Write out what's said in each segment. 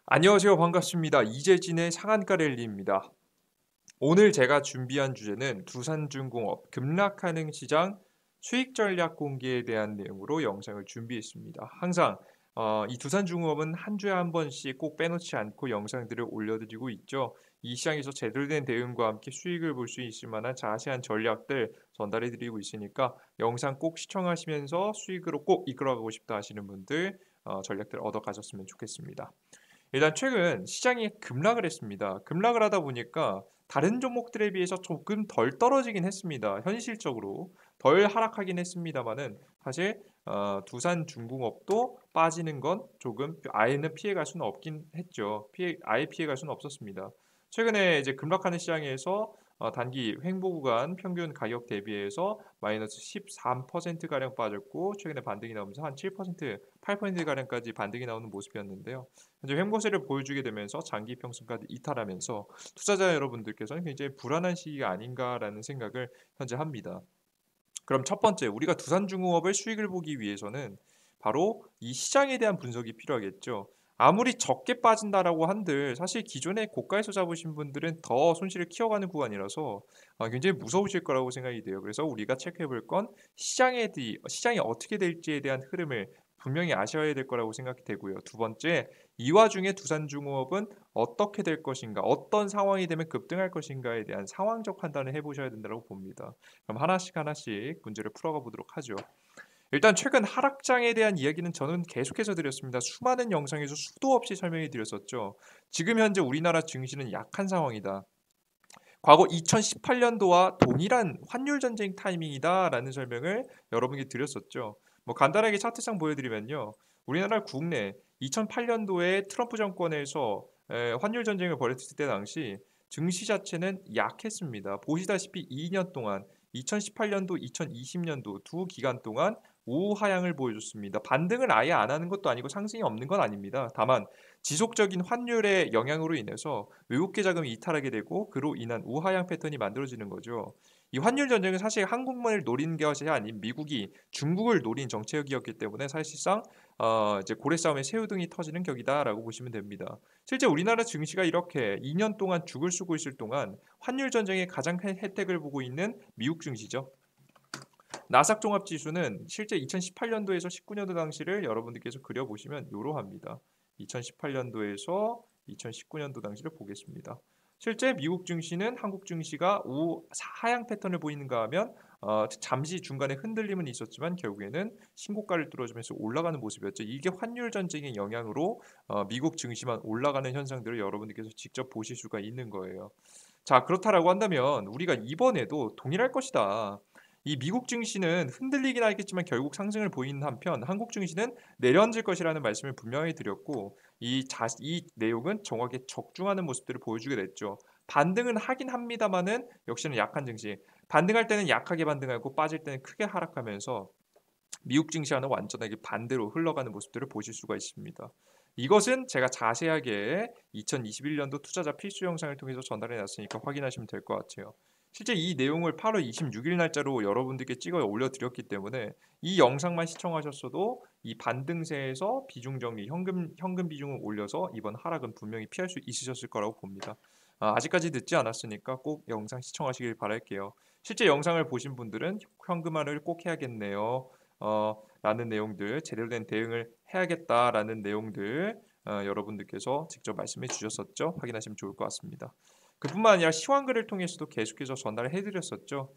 안녕하세요. 반갑습니다. 이재진의 상한가 랠리입니다. 오늘 제가 준비한 주제는 두산중공업 급락하는 시장 수익 전략 공개에 대한 내용으로 영상을 준비했습니다. 항상 이 두산중공업은 한 주에 한 번씩 꼭 빼놓지 않고 영상들을 올려드리고 있죠. 이 시장에서 제대로 된 대응과 함께 수익을 볼 수 있을 만한 자세한 전략들 전달해드리고 있으니까 영상 꼭 시청하시면서 수익으로 꼭 이끌어가고 싶다 하시는 분들 전략들 얻어가셨으면 좋겠습니다. 일단 최근 시장이 급락을 했습니다. 급락을 하다 보니까 다른 종목들에 비해서 조금 덜 떨어지긴 했습니다. 현실적으로 덜 하락하긴 했습니다만은 사실 두산중공업도 빠지는 건 조금 아예는 피해갈 수는 없긴 했죠. 아예 피해갈 수는 없었습니다. 최근에 이제 급락하는 시장에서 단기 횡보 구간 평균 가격 대비해서 마이너스 13%가량 빠졌고 최근에 반등이 나오면서 한 7%, 8%가량까지 반등이 나오는 모습이었는데요. 현재 횡보세를 보여주게 되면서 장기 평선까지 이탈하면서 투자자 여러분들께서는 굉장히 불안한 시기가 아닌가라는 생각을 현재 합니다. 그럼 첫 번째, 우리가 두산중공업의 수익을 보기 위해서는 바로 이 시장에 대한 분석이 필요하겠죠. 아무리 적게 빠진다라고 한들 사실 기존에 고가에서 잡으신 분들은 더 손실을 키워가는 구간이라서 굉장히 무서우실 거라고 생각이 돼요. 그래서 우리가 체크해 볼 건 시장이 어떻게 될지에 대한 흐름을 분명히 아셔야 될 거라고 생각이 되고요. 두 번째, 이 와중에 두산중공업은 어떻게 될 것인가, 어떤 상황이 되면 급등할 것인가에 대한 상황적 판단을 해보셔야 된다고 봅니다. 그럼 하나씩 하나씩 문제를 풀어가 보도록 하죠. 일단 최근 하락장에 대한 이야기는 저는 계속해서 드렸습니다. 수많은 영상에서 수도 없이 설명해 드렸었죠. 지금 현재 우리나라 증시는 약한 상황이다. 과거 2018년도와 동일한 환율 전쟁 타이밍이다라는 설명을 여러분께 드렸었죠. 뭐 간단하게 차트상 보여드리면요. 우리나라 국내 2008년도에 트럼프 정권에서 환율 전쟁을 벌였을 때 당시 증시 자체는 약했습니다. 보시다시피 2년 동안 2018년도, 2020년도 두 기간 동안 우하향을 보여줬습니다. 반등을 아예 안 하는 것도 아니고 상승이 없는 건 아닙니다. 다만 지속적인 환율의 영향으로 인해서 외국계 자금이 이탈하게 되고 그로 인한 우하향 패턴이 만들어지는 거죠. 이 환율 전쟁은 사실 한국만을 노린 것이 아닌 미국이 중국을 노린 정책이었기 때문에 사실상 이제 고래 싸움에 새우등이 터지는 격이다라고 보시면 됩니다. 실제 우리나라 증시가 이렇게 2년 동안 죽을 쓰고 있을 동안 환율 전쟁의 가장 큰 혜택을 보고 있는 미국 증시죠. 나스닥 종합 지수는 실제 2018년도에서 19년도 당시를 여러분들께서 그려보시면 이러합니다. 2018년도에서 2019년도 당시를 보겠습니다. 실제 미국 증시는 한국 증시가 하향 패턴을 보이는가 하면 잠시 중간에 흔들림은 있었지만 결국에는 신고가를 뚫어주면서 올라가는 모습이었죠. 이게 환율 전쟁의 영향으로 미국 증시만 올라가는 현상들을 여러분들께서 직접 보실 수가 있는 거예요. 자, 그렇다라고 한다면 우리가 이번에도 동일할 것이다. 이 미국 증시는 흔들리긴 하겠지만 결국 상승을 보이는 한편 한국 증시는 내려앉을 것이라는 말씀을 분명히 드렸고 이 내용은 정확히 적중하는 모습들을 보여주게 됐죠. 반등은 하긴 합니다만은 역시나 약한 증시. 반등할 때는 약하게 반등하고 빠질 때는 크게 하락하면서 미국 증시와는 완전하게 반대로 흘러가는 모습들을 보실 수가 있습니다. 이것은 제가 자세하게 2021년도 투자자 필수 영상을 통해서 전달해 놨으니까 확인하시면 될 것 같아요. 실제 이 내용을 8월 26일 날짜로 여러분들께 찍어 올려드렸기 때문에 이 영상만 시청하셨어도 이 반등세에서 비중 정리, 현금 비중을 올려서 이번 하락은 분명히 피할 수 있으셨을 거라고 봅니다. 아직까지 늦지 않았으니까 꼭 영상 시청하시길 바랄게요. 실제 영상을 보신 분들은 현금화를 꼭 해야겠네요. 라는 내용들, 제대로 된 대응을 해야겠다라는 내용들 여러분들께서 직접 말씀해 주셨었죠. 확인하시면 좋을 것 같습니다. 그뿐만 아니라 시황글을 통해서도 계속해서 전달을 해드렸었죠.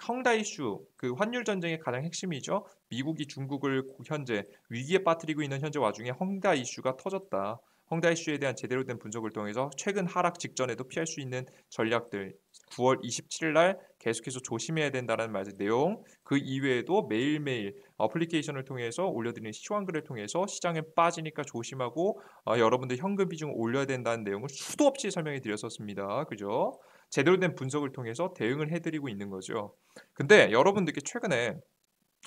헝다 이슈, 그 환율 전쟁의 가장 핵심이죠. 미국이 중국을 현재 위기에 빠뜨리고 있는 현재 와중에 헝다 이슈가 터졌다. 헝다 이슈에 대한 제대로 된 분석을 통해서 최근 하락 직전에도 피할 수 있는 전략들 9월 27일 날 계속해서 조심해야 된다는 말 내용 그 이외에도 매일매일 어플리케이션을 통해서 올려드리는 시황글을 통해서 시장에 빠지니까 조심하고 여러분들 현금 비중을 올려야 된다는 내용을 수도 없이 설명해 드렸었습니다. 그죠? 제대로 된 분석을 통해서 대응을 해드리고 있는 거죠. 근데 여러분들께 최근에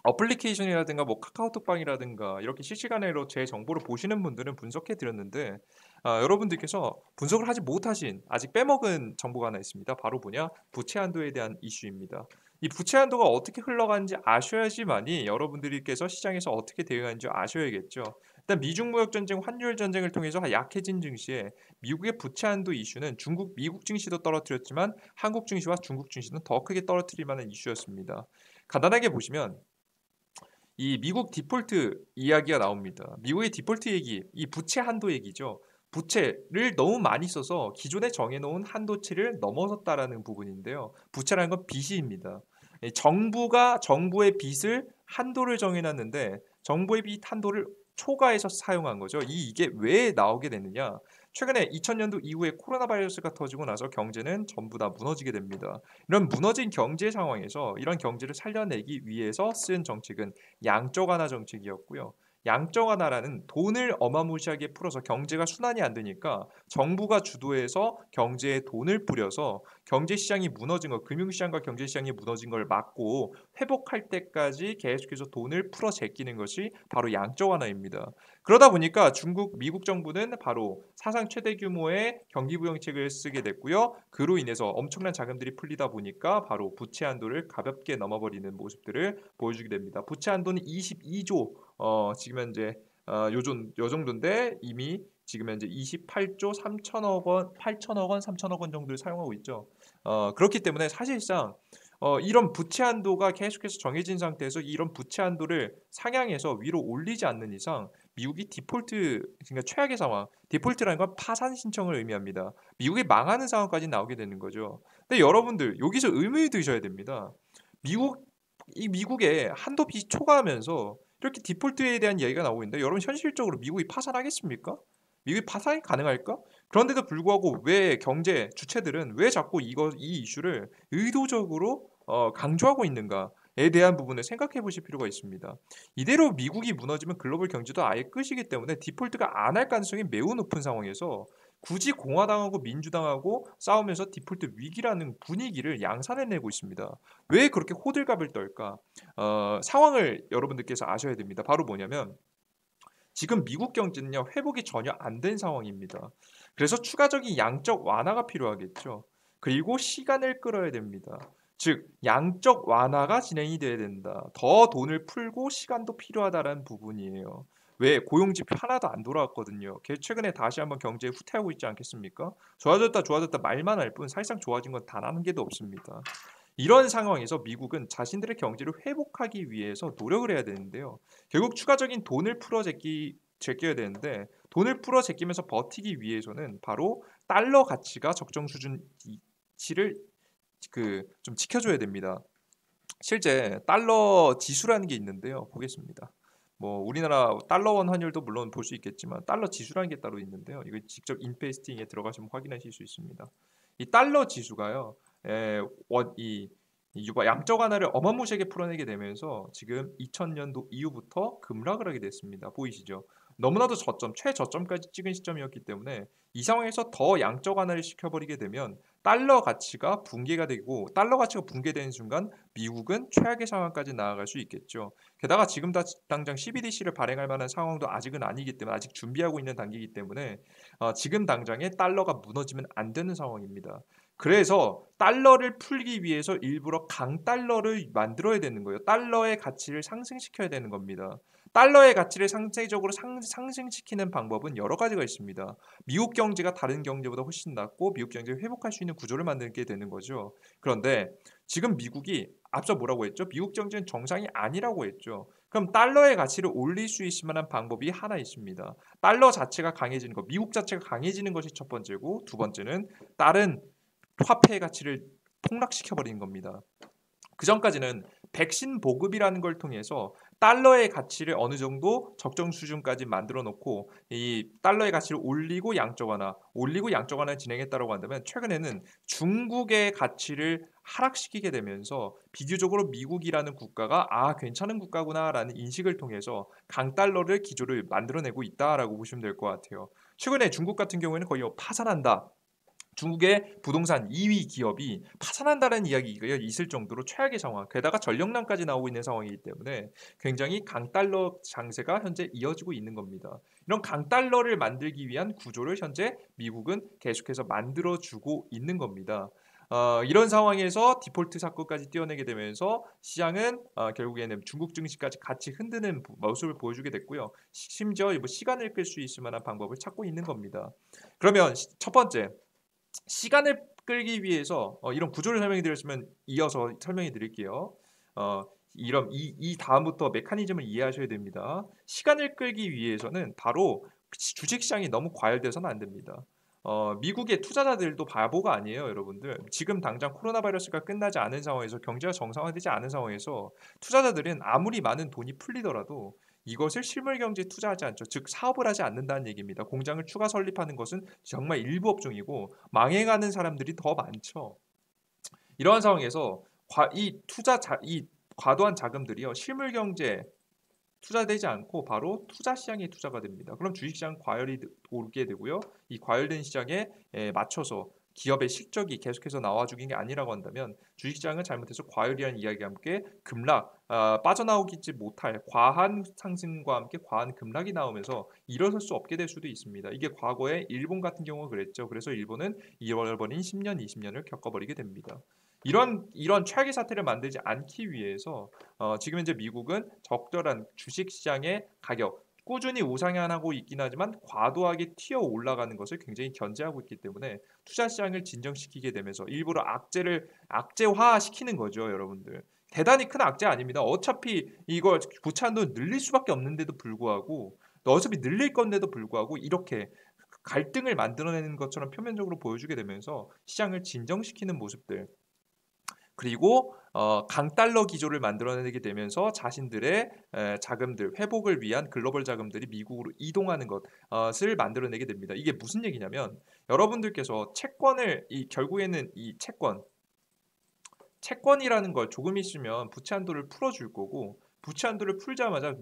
어플리케이션이라든가 뭐 카카오톡방이라든가 이렇게 실시간으로 제 정보를 보시는 분들은 분석해 드렸는데 여러분들께서 분석을 하지 못하신 아직 빼먹은 정보가 하나 있습니다. 바로 뭐냐? 부채 한도에 대한 이슈입니다. 이 부채 한도가 어떻게 흘러가는지 아셔야지만이 여러분들께서 시장에서 어떻게 대응하는지 아셔야겠죠. 일단 미중 무역 전쟁, 환율 전쟁을 통해서 약해진 증시에 미국의 부채 한도 이슈는 미국 증시도 떨어뜨렸지만 한국 증시와 중국 증시는 더 크게 떨어뜨릴 만한 이슈였습니다. 간단하게 보시면 이 미국 디폴트 이야기가 나옵니다. 미국의 디폴트 얘기, 이 부채 한도 얘기죠. 부채를 너무 많이 써서 기존에 정해놓은 한도치를 넘어섰다라는 부분인데요. 부채라는 건 빚입니다. 정부의 빚을 한도를 정해놨는데 정부의 빚 한도를 초과해서 사용한 거죠. 이게 왜 나오게 됐느냐? 최근에 2000년도 이후에 코로나 바이러스가 터지고 나서 경제는 전부 다 무너지게 됩니다. 이런 무너진 경제 상황에서 이런 경제를 살려내기 위해서 쓴 정책은 양적 완화 정책이었고요. 양적 완화라는 돈을 어마무시하게 풀어서 경제가 순환이 안 되니까 정부가 주도해서 경제에 돈을 뿌려서 경제 시장이 무너진 거, 금융 시장과 경제 시장이 무너진 걸 막고 회복할 때까지 계속해서 돈을 풀어 제끼는 것이 바로 양적 완화입니다. 그러다 보니까 미국 정부는 바로 사상 최대 규모의 경기 부양책을 쓰게 됐고요. 그로 인해서 엄청난 자금들이 풀리다 보니까 바로 부채 한도를 가볍게 넘어버리는 모습들을 보여주게 됩니다. 부채 한도는 22조 지금 현재 요 정도인데 이미 지금 현재 28조 3천억 원, 8천억 원, 3천억 원 정도를 사용하고 있죠. 그렇기 때문에 사실상 이런 부채 한도가 계속해서 정해진 상태에서 이런 부채 한도를 상향해서 위로 올리지 않는 이상 미국이 그러니까 최악의 상황, 디폴트라는 건 파산 신청을 의미합니다. 미국이 망하는 상황까지 나오게 되는 거죠. 근데 여러분들 여기서 의문이 드셔야 됩니다. 미국의 한도 빚이 초과하면서 이렇게 디폴트에 대한 이야기가 나오고 있는데 여러분 현실적으로 미국이 파산하겠습니까? 미국이 파산이 가능할까? 그런데도 불구하고 왜 경제 주체들은 왜 자꾸 이 이슈를 의도적으로 강조하고 있는가에 대한 부분을 생각해 보실 필요가 있습니다. 이대로 미국이 무너지면 글로벌 경제도 아예 끝이기 때문에 디폴트가 안 할 가능성이 매우 높은 상황에서 굳이 공화당하고 민주당하고 싸우면서 디폴트 위기라는 분위기를 양산해내고 있습니다. 왜 그렇게 호들갑을 떨까? 상황을 여러분들께서 아셔야 됩니다. 바로 뭐냐면 지금 미국 경제는요 회복이 전혀 안 된 상황입니다. 그래서 추가적인 양적 완화가 필요하겠죠. 그리고 시간을 끌어야 됩니다. 즉 양적 완화가 진행이 돼야 된다. 더 돈을 풀고 시간도 필요하다라는 부분이에요. 왜 고용지표 하나도 안 돌아왔거든요. 최근에 다시 한번 경제에 후퇴하고 있지 않겠습니까? 좋아졌다 말만 할 뿐 사실상 좋아진 건 단 한 개도 없습니다. 이런 상황에서 미국은 자신들의 경제를 회복하기 위해서 노력을 해야 되는데요. 결국 추가적인 돈을 제껴야 되는데 돈을 풀어 제끼면서 버티기 위해서는 바로 달러 가치가 적정 수준치를 좀 지켜줘야 됩니다. 실제 달러 지수라는 게 있는데요. 보겠습니다. 뭐 우리나라 달러원 환율도 물론 볼 수 있겠지만 달러 지수라는 게 따로 있는데요. 이거 직접 인페스팅에 들어가시면 확인하실 수 있습니다. 이 달러 지수가요. 양적 완화를 어마무시하게 풀어내게 되면서 지금 2000년도 이후부터 급락을 하게 됐습니다. 보이시죠? 너무나도 최저점까지 찍은 시점이었기 때문에 이 상황에서 더 양적 완화를 시켜버리게 되면 달러 가치가 붕괴되는 순간 미국은 최악의 상황까지 나아갈 수 있겠죠. 게다가 지금 당장 CBDC를 발행할 만한 상황도 아직은 아니기 때문에 아직 준비하고 있는 단계이기 때문에 지금 당장에 달러가 무너지면 안 되는 상황입니다. 그래서 달러를 풀기 위해서 일부러 강달러를 만들어야 되는 거예요. 달러의 가치를 상승시켜야 되는 겁니다. 달러의 가치를 상대적으로 상승시키는 방법은 여러 가지가 있습니다. 미국 경제가 다른 경제보다 훨씬 낫고 미국 경제를 회복할 수 있는 구조를 만들게 되는 거죠. 그런데 지금 미국이 앞서 뭐라고 했죠? 미국 경제는 정상이 아니라고 했죠. 그럼 달러의 가치를 올릴 수 있을 만한 방법이 하나 있습니다. 달러 자체가 강해지는 것, 미국 자체가 강해지는 것이 첫 번째고 두 번째는 다른 화폐의 가치를 폭락시켜버리는 겁니다. 그 전까지는 백신 보급이라는 걸 통해서 달러의 가치를 어느 정도 적정 수준까지 만들어 놓고 이 달러의 가치를 올리고 양적 완화를 진행했다고 한다면 최근에는 중국의 가치를 하락시키게 되면서 비교적으로 미국이라는 국가가 괜찮은 국가구나라는 인식을 통해서 강달러를 기조를 만들어내고 있다라고 보시면 될 것 같아요. 최근에 중국 같은 경우에는 거의 파산한다. 중국의 부동산 2위 기업이 파산한다는 이야기가 있을 정도로 최악의 상황, 게다가 전력난까지 나오고 있는 상황이기 때문에 굉장히 강달러 장세가 현재 이어지고 있는 겁니다. 이런 강달러를 만들기 위한 구조를 현재 미국은 계속해서 만들어주고 있는 겁니다. 이런 상황에서 디폴트 사건까지 띄어내게 되면서 시장은 결국에는 중국 증시까지 같이 흔드는 모습을 보여주게 됐고요. 심지어 뭐 시간을 끌 수 있을 만한 방법을 찾고 있는 겁니다. 그러면 첫 번째, 시간을 끌기 위해서 이런 구조를 설명해 드렸으면 이어서 설명해 드릴게요. 이 다음부터 메커니즘을 이해하셔야 됩니다. 시간을 끌기 위해서는 바로 주식시장이 너무 과열돼서는 안 됩니다. 미국의 투자자들도 바보가 아니에요, 여러분들. 지금 당장 코로나 바이러스가 끝나지 않은 상황에서 경제가 정상화되지 않은 상황에서 투자자들은 아무리 많은 돈이 풀리더라도 이것을 실물 경제에 투자하지 않죠. 즉 사업을 하지 않는다는 얘기입니다. 공장을 추가 설립하는 것은 정말 일부 업종이고 망해가는 사람들이 더 많죠. 이러한 상황에서 이 과도한 자금들이요 실물 경제 투자되지 않고 바로 투자 시장에 투자가 됩니다. 그럼 주식시장 과열이 오르게 되고요. 이 과열된 시장에 맞춰서 기업의 실적이 계속해서 나와주는 게 아니라고 한다면 주식시장은 잘못해서 과열이라는 이야기와 함께 급락, 빠져나오지 못할 과한 상승과 함께 과한 급락이 나오면서 일어설 수 없게 될 수도 있습니다. 이게 과거에 일본 같은 경우가 그랬죠. 그래서 일본은 잃어버린 10년, 20년을 겪어버리게 됩니다. 이런 최악의 사태를 만들지 않기 위해서 지금 현재 미국은 적절한 주식시장의 가격 꾸준히 우상향하고 있긴 하지만 과도하게 튀어 올라가는 것을 굉장히 견제하고 있기 때문에 투자 시장을 진정시키게 되면서 일부러 악재화시키는 거죠, 여러분들. 대단히 큰 악재 아닙니다. 어차피 이거 부채 한도 늘릴 수밖에 없는데도 불구하고 어차피 늘릴 건데도 불구하고 이렇게 갈등을 만들어내는 것처럼 표면적으로 보여주게 되면서 시장을 진정시키는 모습들 그리고 강달러 기조를 만들어내게 되면서 자신들의 자금들 회복을 위한 글로벌 자금들이 미국으로 이동하는 것을 만들어내게 됩니다. 이게 무슨 얘기냐면 여러분들께서 결국에는 이 채권이라는 걸 조금 있으면 부채 한도를 풀어줄 거고 부채 한도를 풀자마자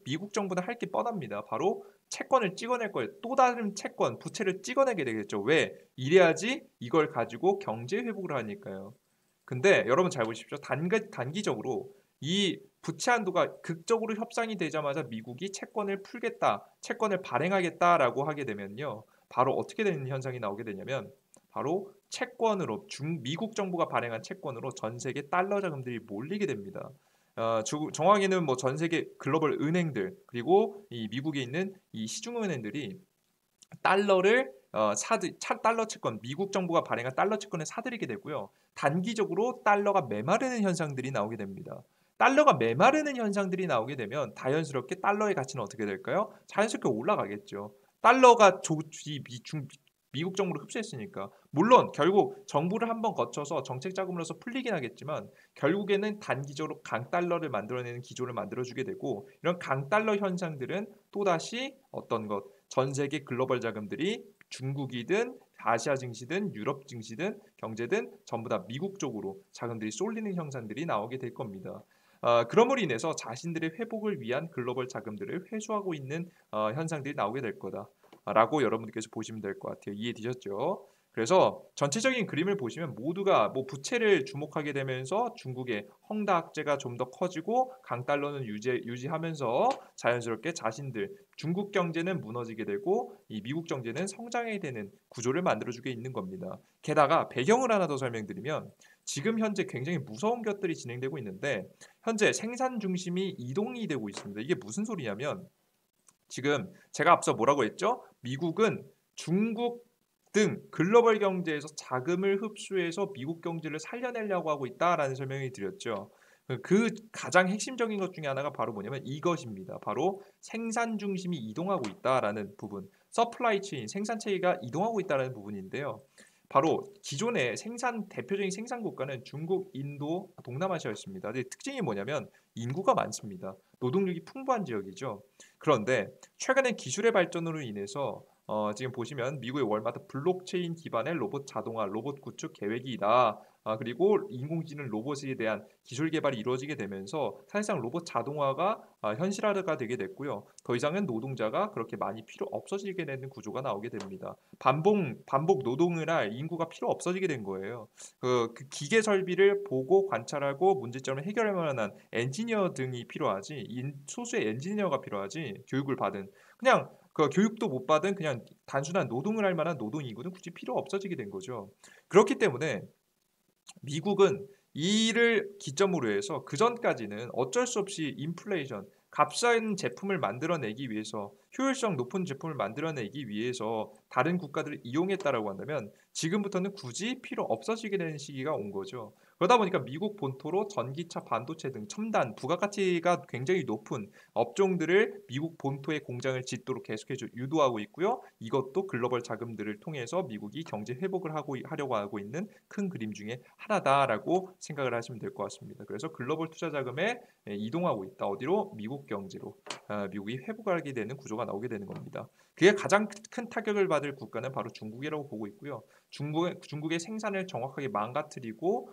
미국 정부는 할 게 뻔합니다. 바로 채권을 찍어낼 거예요. 또 다른 채권, 부채를 찍어내게 되겠죠. 왜? 이래야지 이걸 가지고 경제 회복을 하니까요. 근데 여러분 잘 보십시오. 단기적으로 이 부채 한도가 극적으로 협상이 되자마자 미국이 채권을 풀겠다, 채권을 발행하겠다라고 하게 되면요. 바로 어떻게 되는 현상이 나오게 되냐면 바로 채권으로 미국 정부가 발행한 채권으로 전 세계 달러 자금들이 몰리게 됩니다. 정확히는 뭐 전 세계 글로벌 은행들 그리고 이 미국에 있는 이 시중은행들이 달러를 달러 채권, 미국 정부가 발행한 달러 채권을 사들이게 되고요. 단기적으로 달러가 메마르는 현상들이 나오게 됩니다. 달러가 메마르는 현상들이 나오게 되면 자연스럽게 달러의 가치는 어떻게 될까요? 자연스럽게 올라가겠죠. 달러가 미국 정부를 흡수했으니까. 물론 결국 정부를 한번 거쳐서 정책 자금으로서 풀리긴 하겠지만 결국에는 단기적으로 강달러를 만들어내는 기조를 만들어주게 되고 이런 강달러 현상들은 또다시 어떤 것 전 세계 글로벌 자금들이 중국이든 아시아 증시든 유럽 증시든 경제든 전부 다 미국 쪽으로 자금들이 쏠리는 현상들이 나오게 될 겁니다. 그럼으로 인해서 자신들의 회복을 위한 글로벌 자금들을 회수하고 있는 현상들이 나오게 될 거다라고 여러분들께서 보시면 될 것 같아요. 이해되셨죠? 그래서 전체적인 그림을 보시면 모두가 뭐 부채를 주목하게 되면서 중국의 헝다 악재가 좀 더 커지고 강달러는 유지하면서 자연스럽게 자신들 중국 경제는 무너지게 되고 이 미국 경제는 성장해야 되는 구조를 만들어주게 있는 겁니다. 게다가 배경을 하나 더 설명드리면 지금 현재 굉장히 무서운 것들이 진행되고 있는데 현재 생산 중심이 이동이 되고 있습니다. 이게 무슨 소리냐면 지금 제가 앞서 뭐라고 했죠? 미국은 중국 등 글로벌 경제에서 자금을 흡수해서 미국 경제를 살려내려고 하고 있다라는 설명을 드렸죠. 그 가장 핵심적인 것 중에 하나가 바로 뭐냐면 이것입니다. 바로 생산 중심이 이동하고 있다라는 부분, 서플라이 체인, 생산 체계가 이동하고 있다라는 부분인데요. 바로 기존의 대표적인 생산 국가는 중국, 인도, 동남아시아였습니다. 근데 특징이 뭐냐면 인구가 많습니다. 노동력이 풍부한 지역이죠. 그런데 최근에 기술의 발전으로 인해서 지금 보시면 미국의 월마트 블록체인 기반의 로봇 자동화, 로봇 구축 계획이다. 그리고 인공지능 로봇에 대한 기술 개발이 이루어지게 되면서 사실상 로봇 자동화가 현실화가 되게 됐고요. 더 이상은 노동자가 그렇게 많이 필요 없어지게 되는 구조가 나오게 됩니다. 반복 노동을 할 인구가 필요 없어지게 된 거예요. 그 기계 설비를 보고 관찰하고 문제점을 해결할 만한 엔지니어 등이 필요하지 소수의 엔지니어가 필요하지 교육을 받은 그냥 그 교육도 못 받은 그냥 단순한 노동을 할 만한 노동 인구는 굳이 필요 없어지게 된 거죠. 그렇기 때문에 미국은 이를 기점으로 해서 그전까지는 어쩔 수 없이 인플레이션, 값싼 제품을 만들어내기 위해서 효율성 높은 제품을 만들어내기 위해서 다른 국가들을 이용했다라고 한다면 지금부터는 굳이 필요 없어지게 되는 시기가 온 거죠. 그러다 보니까 미국 본토로 전기차, 반도체 등 첨단, 부가가치가 굉장히 높은 업종들을 미국 본토에 공장을 짓도록 계속해서 유도하고 있고요. 이것도 글로벌 자금들을 통해서 미국이 경제 회복을 하려고 하고 있는 큰 그림 중에 하나다라고 생각을 하시면 될 것 같습니다. 그래서 글로벌 투자 자금에 이동하고 있다. 어디로? 미국 경제로. 미국이 회복하게 되는 구조가 나오게 되는 겁니다. 그게 가장 큰 타격을 받을 국가는 바로 중국이라고 보고 있고요. 중국의 생산을 정확하게 망가뜨리고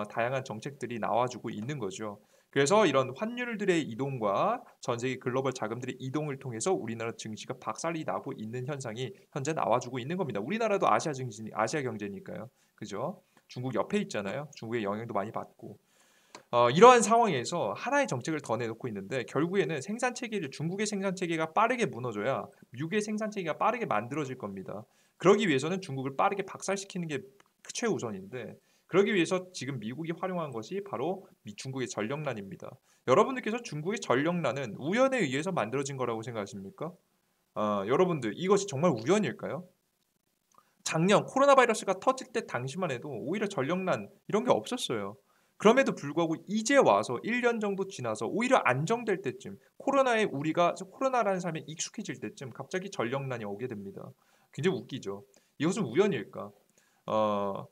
다양한 정책들이 나와주고 있는 거죠. 그래서 이런 환율들의 이동과 전 세계 글로벌 자금들의 이동을 통해서 우리나라 증시가 박살이 나고 있는 현상이 현재 나와주고 있는 겁니다. 우리나라도 아시아 경제니까요. 그죠? 중국 옆에 있잖아요. 중국의 영향도 많이 받고. 이러한 상황에서 하나의 정책을 더 내놓고 있는데 결국에는 중국의 생산 체계가 빠르게 무너져야 미국의 생산 체계가 빠르게 만들어질 겁니다. 그러기 위해서는 중국을 빠르게 박살시키는 게 최우선인데 그러기 위해서 지금 미국이 활용한 것이 바로 중국의 전력난입니다. 여러분들께서 중국의 전력난은 우연에 의해서 만들어진 거라고 생각하십니까? 여러분들 이것이 정말 우연일까요? 작년 코로나 바이러스가 터질 때 당시만 해도 오히려 전력난 이런 게 없었어요. 그럼에도 불구하고 이제 와서 1년 정도 지나서 오히려 안정될 때쯤 우리가 코로나라는 삶에 익숙해질 때쯤 갑자기 전력난이 오게 됩니다. 굉장히 웃기죠. 이것은 우연일까?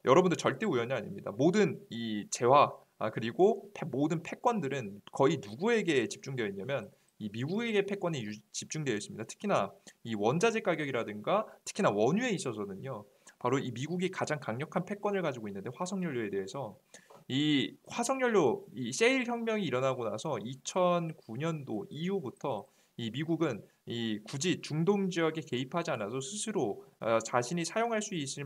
여러분들 절대 우연이 아닙니다. 모든 이 재화 그리고 모든 패권들은 거의 누구에게 집중되어 있냐면 이 미국에게 패권이 집중되어 있습니다. 특히나 이 원자재 가격이라든가 특히나 원유에 있어서는요. 바로 이 미국이 가장 강력한 패권을 가지고 있는데 화석연료에 대해서 이 화석연료 이 셰일 혁명이 일어나고 나서 2009년도 이후부터 이 미국은 이 굳이 중동 지역에 개입하지 않아도 스스로 자신이 사용할 수 있을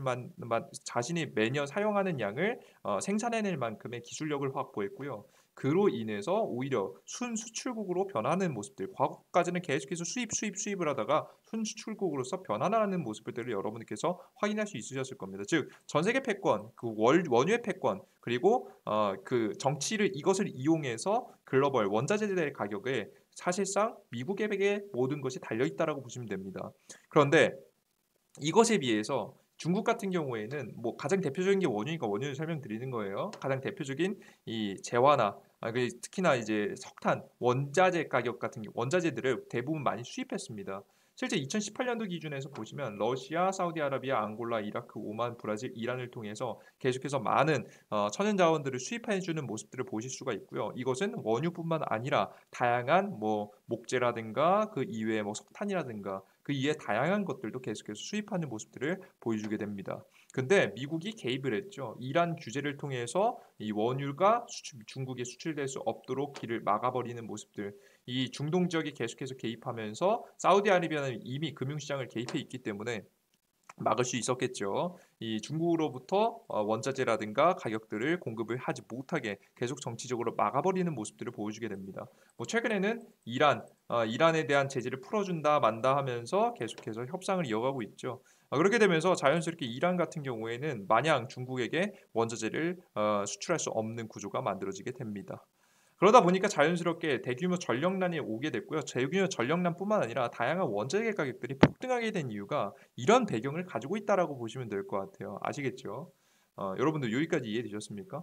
자신이 매년 사용하는 양을 생산해낼 만큼의 기술력을 확보했고요. 그로 인해서 오히려 순수출국으로 변하는 모습들, 과거까지는 계속해서 수입을 하다가 순수출국으로서 변화하는 모습들을 여러분께서 확인할 수 있으셨을 겁니다. 즉, 전 세계 패권, 원유의 패권, 그리고 그 이것을 이용해서 글로벌 원자재의 가격에 사실상 미국에게 모든 것이 달려 있다라고 보시면 됩니다. 그런데 이것에 비해서 중국 같은 경우에는 뭐 가장 대표적인 게 원유니까 원유를 설명드리는 거예요. 가장 대표적인 이 재화나 특히나 이제 석탄, 원자재 가격 같은 원자재들을 대부분 많이 수입했습니다. 실제 2018년도 기준에서 보시면 러시아, 사우디아라비아, 앙골라, 이라크, 오만, 브라질, 이란을 통해서 계속해서 많은 천연 자원들을 수입해 주는 모습들을 보실 수가 있고요. 이것은 원유뿐만 아니라 다양한 뭐 목재라든가 그 이외에 뭐 석탄이라든가 그 이외 다양한 것들도 계속해서 수입하는 모습들을 보여주게 됩니다. 근데 미국이 개입을 했죠. 이란 규제를 통해서 이 원유가 중국에 수출될 수 없도록 길을 막아버리는 모습들. 이 중동 지역에 계속해서 개입하면서 사우디아라비아는 이미 금융시장을 개입해 있기 때문에 막을 수 있었겠죠. 이 중국으로부터 원자재라든가 가격들을 공급을 하지 못하게 계속 정치적으로 막아버리는 모습들을 보여주게 됩니다. 뭐 최근에는 이란에 대한 제재를 풀어준다 만다 하면서 계속해서 협상을 이어가고 있죠. 그렇게 되면서 자연스럽게 이란 같은 경우에는 마냥 중국에게 원자재를 수출할 수 없는 구조가 만들어지게 됩니다. 그러다 보니까 자연스럽게 대규모 전력난이 오게 됐고요. 대규모 전력난뿐만 아니라 다양한 원자재 가격들이 폭등하게 된 이유가 이런 배경을 가지고 있다라고 보시면 될 것 같아요. 아시겠죠? 여러분들 여기까지 이해되셨습니까?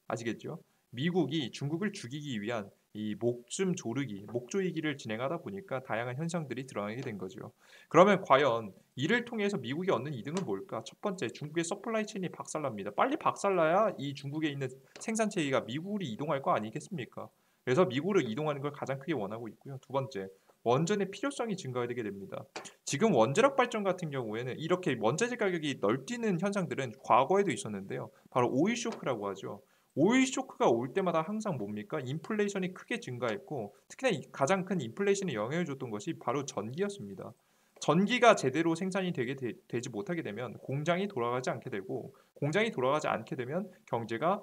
아시겠죠? 미국이 중국을 죽이기 위한 이 목조이기를 진행하다 보니까 다양한 현상들이 드러나게 된 거죠. 그러면 과연 이를 통해서 미국이 얻는 이득은 뭘까? 첫 번째, 중국의 서플라이 체인이 박살납니다. 빨리 박살나야 이 중국에 있는 생산 체계가 미국으로 이동할 거 아니겠습니까? 그래서 미국으로 이동하는 걸 가장 크게 원하고 있고요. 두 번째, 원전의 필요성이 증가되게 됩니다. 지금 원자력 발전 같은 경우에는 이렇게 원자재 가격이 널뛰는 현상들은 과거에도 있었는데요. 바로 오일 쇼크라고 하죠. 오일 쇼크가 올 때마다 항상 뭡니까? 인플레이션이 크게 증가했고 특히나 가장 큰 인플레이션에 영향을 줬던 것이 바로 전기였습니다. 전기가 제대로 생산이 되지 못하게 되면 공장이 돌아가지 않게 되고 공장이 돌아가지 않게 되면 경제가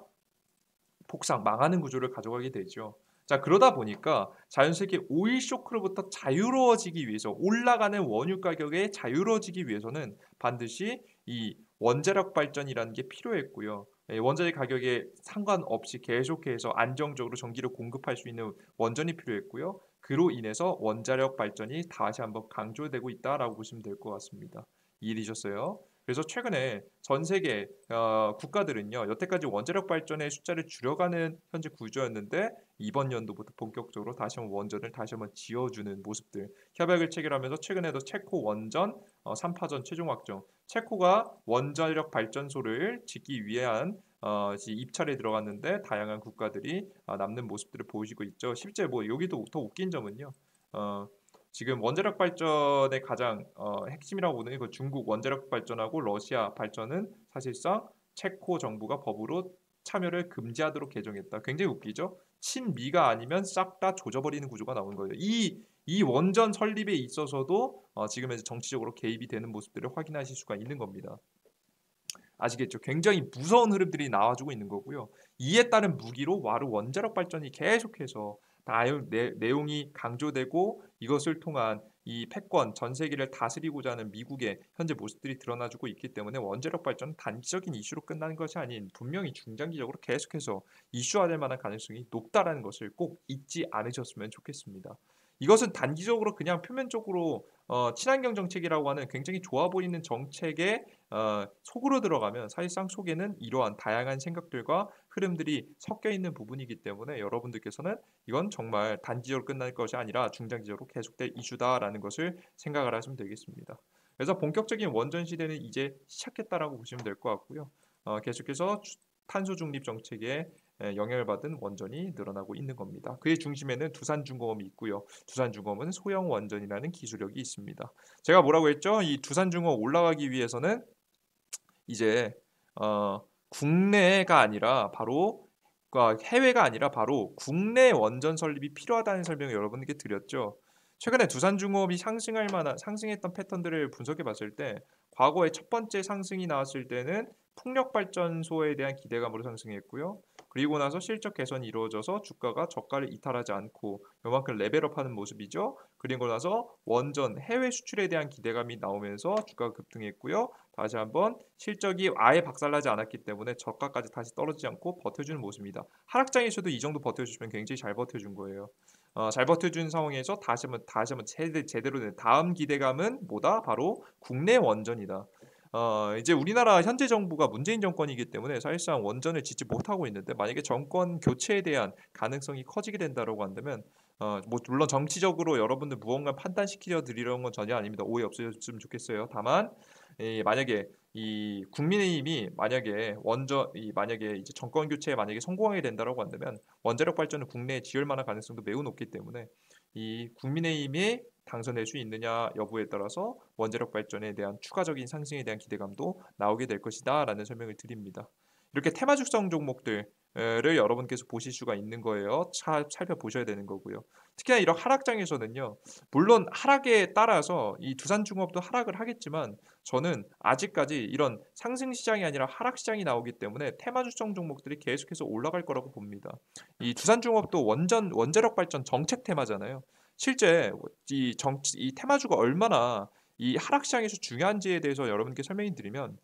망하는 구조를 가져가게 되죠. 자, 그러다 보니까 자연스럽게 오일 쇼크로부터 자유로워지기 위해서 올라가는 원유 가격에 자유로워지기 위해서는 반드시 이 원자력 발전이라는 게 필요했고요. 원자재 가격에 상관없이 계속해서 안정적으로 전기를 공급할 수 있는 원전이 필요했고요. 그로 인해서 원자력 발전이 다시 한번 강조되고 있다라고 보시면 될 것 같습니다. 이해되셨어요? 그래서 최근에 전 세계 국가들은요, 여태까지 원자력 발전의 숫자를 줄여가는 현재 구조였는데 이번 연도부터 본격적으로 다시 한번 원전을 다시 한번 지어주는 모습들, 협약을 체결하면서 최근에도 체코 원전 3파전 최종 확정, 체코가 원자력 발전소를 짓기 위한 입찰에 들어갔는데 다양한 국가들이 남는 모습들을 보여주고 있죠. 실제 뭐 여기도 더 웃긴 점은요. 어, 지금 원자력 발전의 가장 핵심이라고 보는 그 중국 원자력 발전하고 러시아 발전은 사실상 체코 정부가 법으로 참여를 금지하도록 개정했다. 굉장히 웃기죠? 친미가 아니면 싹 다 조져버리는 구조가 나온 거예요. 이 원전 설립에 있어서도 지금 이제 정치적으로 개입이 되는 모습들을 확인하실 수가 있는 겁니다. 아시겠죠? 굉장히 무서운 흐름들이 나와주고 있는 거고요. 이에 따른 무기로 바로 원자력 발전이 계속해서 내용이 강조되고 이것을 통한 이 패권 전 세계를 다스리고자 하는 미국의 현재 모습들이 드러나주고 있기 때문에 원자력 발전은 단기적인 이슈로 끝나는 것이 아닌 분명히 중장기적으로 계속해서 이슈화될 만한 가능성이 높다라는 것을 꼭 잊지 않으셨으면 좋겠습니다. 이것은 단기적으로 그냥 표면적으로 친환경 정책이라고 하는 굉장히 좋아 보이는 정책에 속으로 들어가면 사실상 속에는 이러한 다양한 생각들과 흐름들이 섞여 있는 부분이기 때문에 여러분들께서는 이건 정말 단기적으로 끝날 것이 아니라 중장기적으로 계속될 이슈다라는 것을 생각을 하시면 되겠습니다. 그래서 본격적인 원전 시대는 이제 시작했다라고 보시면 될 것 같고요. 계속해서 탄소 중립 정책에 영향을 받은 원전이 늘어나고 있는 겁니다. 그의 중심에는 두산중공업이 있고요. 두산중공업은 소형 원전이라는 기술력이 있습니다. 제가 뭐라고 했죠? 이 두산중공업 올라가기 위해서는 이제 국내가 아니라 바로 해외가 아니라 바로 국내 원전 설립이 필요하다는 설명을 여러분께 드렸죠. 최근에 두산중공업이 상승했던 패턴들을 분석해 봤을 때 과거에 첫 번째 상승이 나왔을 때는 풍력발전소에 대한 기대감으로 상승했고요. 그리고 나서 실적 개선이 이루어져서 주가가 저가를 이탈하지 않고 요만큼 레벨업하는 모습이죠. 그리고 나서 원전 해외 수출에 대한 기대감이 나오면서 주가가 급등했고요. 다시 한번 실적이 아예 박살나지 않았기 때문에 저가까지 다시 떨어지지 않고 버텨주는 모습입니다. 하락장에서도 이 정도 버텨주시면 굉장히 잘 버텨준 거예요. 잘 버텨준 상황에서 다시 한번 제대로 된 다음 기대감은 뭐다? 바로 국내 원전이다. 이제 우리나라 현재 정부가 문재인 정권이기 때문에 사실상 원전을 짓지 못하고 있는데 만약에 정권 교체에 대한 가능성이 커지게 된다고 한다면 뭐 물론 정치적으로 여러분들 무언가 판단시켜 드리려는 건 전혀 아닙니다. 오해 없으셨으면 좋겠어요. 다만 만약에 이 국민의힘이 만약에 이제 정권 교체에 만약에 성공하게 된다고 한다면 원자력 발전을 국내에 지을 만한 가능성도 매우 높기 때문에 이 국민의힘이 당선될 수 있느냐 여부에 따라서 원자력 발전에 대한 추가적인 상승에 대한 기대감도 나오게 될 것이다라는 설명을 드립니다. 이렇게 테마 죽성 종목들을 여러분께서 보실 수가 있는 거예요. 살펴보셔야 되는 거고요. 특히나 이런 하락장에서는요. 물론 하락에 따라서 이 두산중업도 하락을 하겠지만 저는 아직까지 이런 상승 시장이 아니라 하락 시장이 나오기 때문에 테마 주성 종목들이 계속해서 올라갈 거라고 봅니다. 이 두산중업도 원자력 발전 정책 테마잖아요. 실제 이 테마주가 얼마나 이 하락 시장에서 중요한지에 대해서 여러분께 설명해 드리면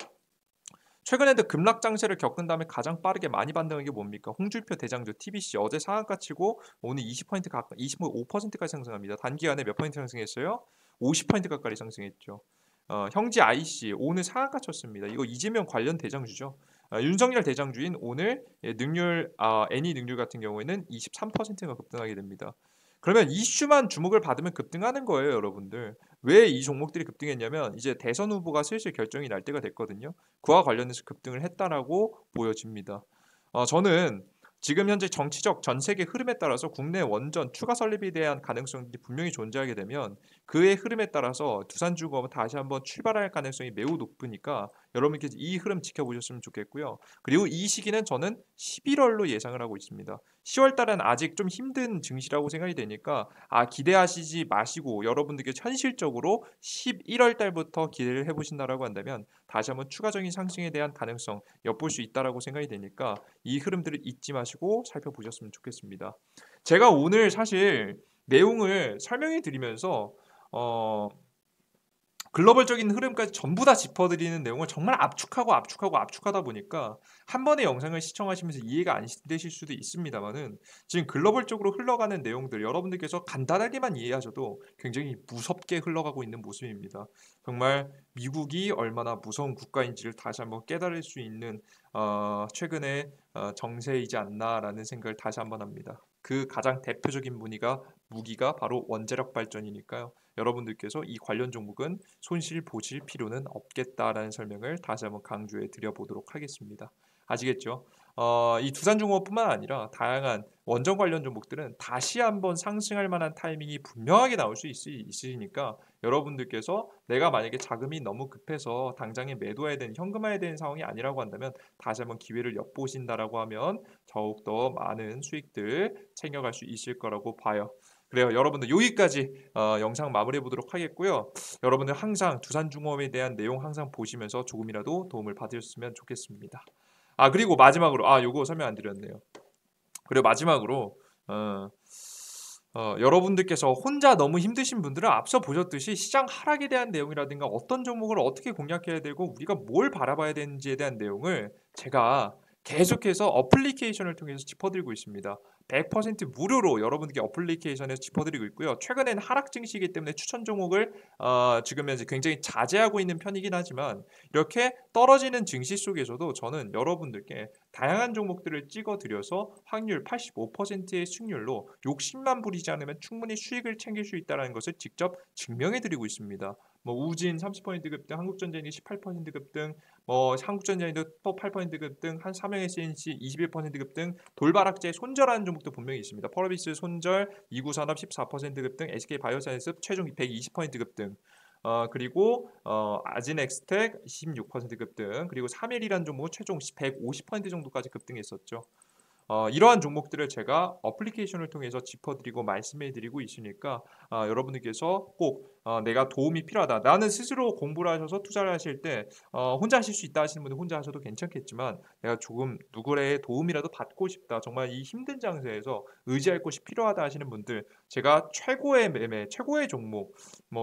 최근에도 급락 장세를 겪은 다음에 가장 빠르게 많이 반등한 게 뭡니까? 홍준표 대장주 TBC 어제 상한가 치고 오늘 20% 가까이 25%까지 상승합니다. 단기간에 몇 퍼센트 상승했어요? 50% 가까이 상승했죠. 형지 IC 오늘 상한가 쳤습니다. 이거 이재명 관련 대장주죠. 윤석열 대장주인 오늘 애니 능률 같은 경우에는 23%가 급등하게 됩니다. 그러면 이슈만 주목을 받으면 급등하는 거예요, 여러분들. 왜 이 종목들이 급등했냐면 이제 대선 후보가 슬슬 결정이 날 때가 됐거든요. 그와 관련해서 급등을 했다라고 보여집니다. 저는 지금 현재 정치적 전 세계 흐름에 따라서 국내 원전 추가 설립에 대한 가능성이 분명히 존재하게 되면 그의 흐름에 따라서 두산중공업은 다시 한번 출발할 가능성이 매우 높으니까 여러분께서 이 흐름 지켜보셨으면 좋겠고요. 그리고 이 시기는 저는 11월로 예상을 하고 있습니다. 10월 달은 아직 좀 힘든 증시라고 생각이 되니까 기대하시지 마시고 여러분들께 현실적으로 11월 달부터 기대를 해보신다라고 한다면 다시 한번 추가적인 상승에 대한 가능성 엿볼 수 있다라고 생각이 되니까 이 흐름들을 잊지 마시고 살펴보셨으면 좋겠습니다. 제가 오늘 사실 내용을 설명해 드리면서 글로벌적인 흐름까지 전부 다 짚어드리는 내용을 정말 압축하다 보니까 한 번의 영상을 시청하시면서 이해가 안 되실 수도 있습니다만은 지금 글로벌적으로 흘러가는 내용들 여러분들께서 간단하게만 이해하셔도 굉장히 무섭게 흘러가고 있는 모습입니다. 정말 미국이 얼마나 무서운 국가인지를 다시 한번 깨달을 수 있는 최근의 정세이지 않나라는 생각을 다시 한번 합니다. 그 가장 대표적인 무기가 바로 원자력 발전이니까요. 여러분들께서 이 관련 종목은 손실 보실 필요는 없겠다라는 설명을 다시 한번 강조해 드려보도록 하겠습니다. 아시겠죠? 이 두산중공업뿐만 아니라 다양한 원전 관련 종목들은 다시 한번 상승할 만한 타이밍이 분명하게 나올 수 있으니까 여러분들께서 내가 만약에 자금이 너무 급해서 당장에 매도해야 되는 현금화해야 되는 상황이 아니라고 한다면 다시 한번 기회를 엿보신다라고 하면 더욱더 많은 수익들 챙겨갈 수 있을 거라고 봐요. 그래요. 여러분들 여기까지 영상 마무리해 보도록 하겠고요. 여러분들 항상 두산중공업에 대한 내용 항상 보시면서 조금이라도 도움을 받으셨으면 좋겠습니다. 그리고 마지막으로 요거 설명 안 드렸네요. 그리고 마지막으로 여러분들께서 혼자 너무 힘드신 분들은 앞서 보셨듯이 시장 하락에 대한 내용이라든가 어떤 종목을 어떻게 공략해야 되고 우리가 뭘 바라봐야 되는지에 대한 내용을 제가 계속해서 어플리케이션을 통해서 짚어드리고 있습니다. 100% 무료로 여러분들께 어플리케이션에서 짚어드리고 있고요. 최근에는 하락 증시이기 때문에 추천 종목을 지금 현재 굉장히 자제하고 있는 편이긴 하지만 이렇게 떨어지는 증시 속에서도 저는 여러분들께 다양한 종목들을 찍어드려서 확률 85%의 수익률로 욕심만 부리지 않으면 충분히 수익을 챙길 수 있다는 것을 직접 증명해드리고 있습니다. 우진 30% 급등, 한국전자인이 18% 급등, 한국전자인도 또 8% 급등, 한 삼성SNC 21% 급등, 돌발악재 손절하는 종목도 분명히 있습니다. 펄어비스 손절, 이구산업 14% 급등, SK바이오사이언스 최종 120% 급등. 그리고 아진엑스텍 26% 급등, 그리고 3일이라는 종목 최종 150% 정도까지 급등했었죠. 이러한 종목들을 제가 어플리케이션을 통해서 짚어드리고 말씀해드리고 있으니까 여러분들께서 꼭 내가 도움이 필요하다. 나는 스스로 공부를 하셔서 투자를 하실 때 혼자 하실 수 있다 하시는 분은 혼자 하셔도 괜찮겠지만 내가 조금 누구의 도움이라도 받고 싶다. 정말 이 힘든 장세에서 의지할 곳이 필요하다 하시는 분들 제가 최고의 매매, 최고의 종목,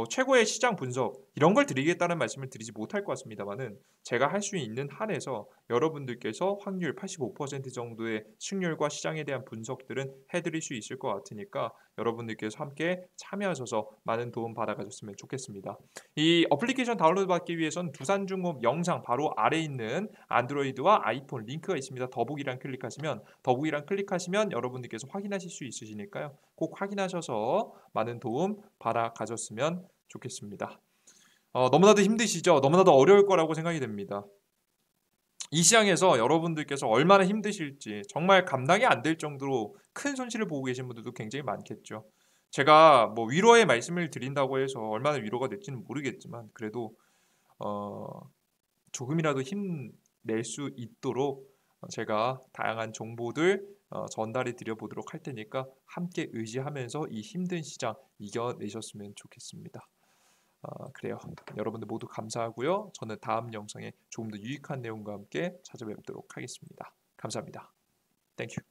최고의 시장 분석 이런 걸 드리겠다는 말씀을 드리지 못할 것 같습니다만은 제가 할 수 있는 한에서 여러분들께서 확률 85% 정도의 수익률과 시장에 대한 분석들은 해드릴 수 있을 것 같으니까 여러분들께서 함께 참여하셔서 많은 도움 받아가셨으면 좋겠습니다. 이 어플리케이션 다운로드 받기 위해서는 두산중공업 영상 바로 아래에 있는 안드로이드와 아이폰 링크가 있습니다. 더보기란 클릭하시면 여러분들께서 확인하실 수 있으시니까요. 꼭 확인하셔서 많은 도움 받아가셨으면 좋겠습니다. 너무나도 힘드시죠? 너무나도 어려울 거라고 생각이 됩니다. 이 시장에서 여러분들께서 얼마나 힘드실지 정말 감당이 안 될 정도로 큰 손실을 보고 계신 분들도 굉장히 많겠죠. 제가 위로의 말씀을 드린다고 해서 얼마나 위로가 될지는 모르겠지만 그래도 조금이라도 힘낼 수 있도록 제가 다양한 정보들 전달해 드려 보도록 할 테니까 함께 의지하면서 이 힘든 시장 이겨내셨으면 좋겠습니다. 그래요. 여러분들 모두 감사하고요. 저는 다음 영상에 조금 더 유익한 내용과 함께 찾아뵙도록 하겠습니다. 감사합니다. 땡큐.